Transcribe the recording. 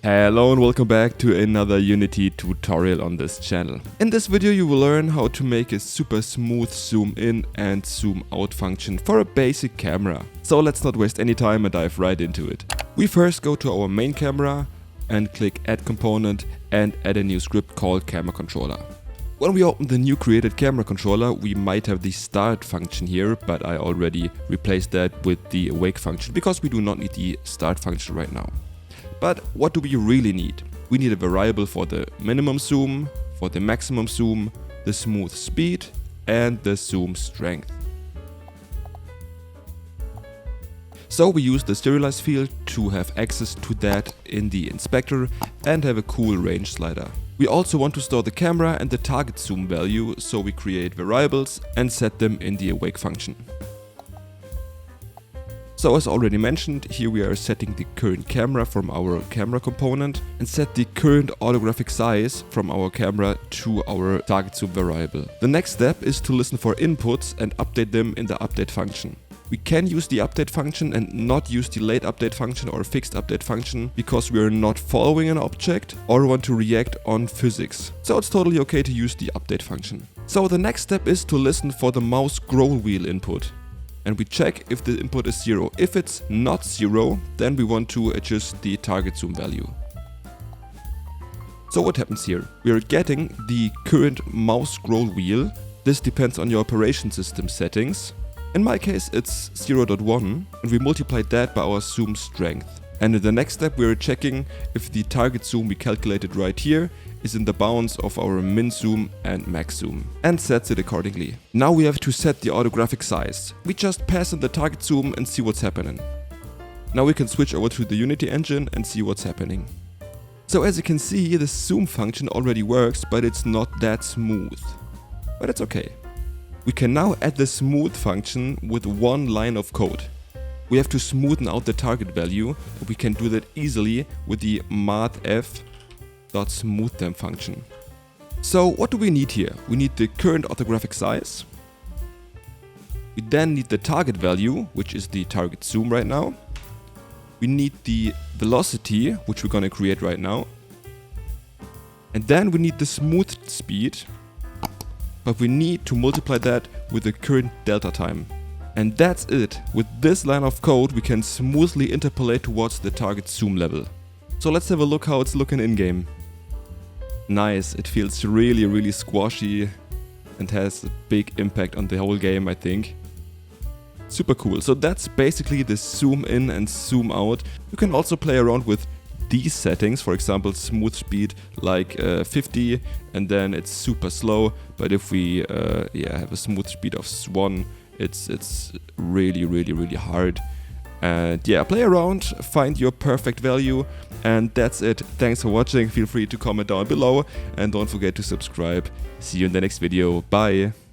Hello and welcome back to another Unity tutorial on this channel. In this video you will learn how to make a super smooth zoom in and zoom out function for a basic camera. So let's not waste any time and dive right into it. We first go to our main camera and click add component and add a new script called camera controller. When we open the new created camera controller, we might have the start function here, but I already replaced that with the awake function because we do not need the start function right now. But what do we really need? We need a variable for the minimum zoom, for the maximum zoom, the smooth speed and the zoom strength. So we use the serialize field to have access to that in the inspector and have a cool range slider. We also want to store the camera and the target zoom value, so we create variables and set them in the awake function. So as already mentioned, here we are setting the current camera from our camera component and set the current orthographic size from our camera to our target zoom variable. The next step is to listen for inputs and update them in the update function. We can use the update function and not use the late update function or fixed update function because we are not following an object or want to react on physics. So it's totally okay to use the update function. So the next step is to listen for the mouse scroll wheel input. And we check if the input is 0. If it's not 0, then we want to adjust the target zoom value. So what happens here? We are getting the current mouse scroll wheel. This depends on your operation system settings. In my case it's 0.1 and we multiply that by our zoom strength. And in the next step we are checking if the target zoom we calculated right here is in the bounds of our min zoom and max zoom and sets it accordingly. Now we have to set the orthographic size. We just pass in the target zoom and see what's happening. Now we can switch over to the Unity engine and see what's happening. So as you can see, the zoom function already works, but it's not that smooth. But it's okay. We can now add the smooth function with one line of code. We have to smoothen out the target value, and we can do that easily with the mathf.smoothDem function. So what do we need here? We need the current orthographic size. We then need the target value, which is the target zoom right now. We need the velocity, which we're gonna create right now. And then we need the smooth speed, but we need to multiply that with the current delta time. And that's it. With this line of code we can smoothly interpolate towards the target zoom level. So let's have a look how it's looking in-game. Nice, it feels really squashy and has a big impact on the whole game, I think. Super cool. So that's basically the zoom in and zoom out. You can also play around with these settings, for example smooth speed like 50 and then it's super slow, but if we have a smooth speed of 1, it's really hard. And yeah, play around, find your perfect value, and that's it. Thanks for watching. Feel free to comment down below and don't forget to subscribe. See you in the next video. Bye.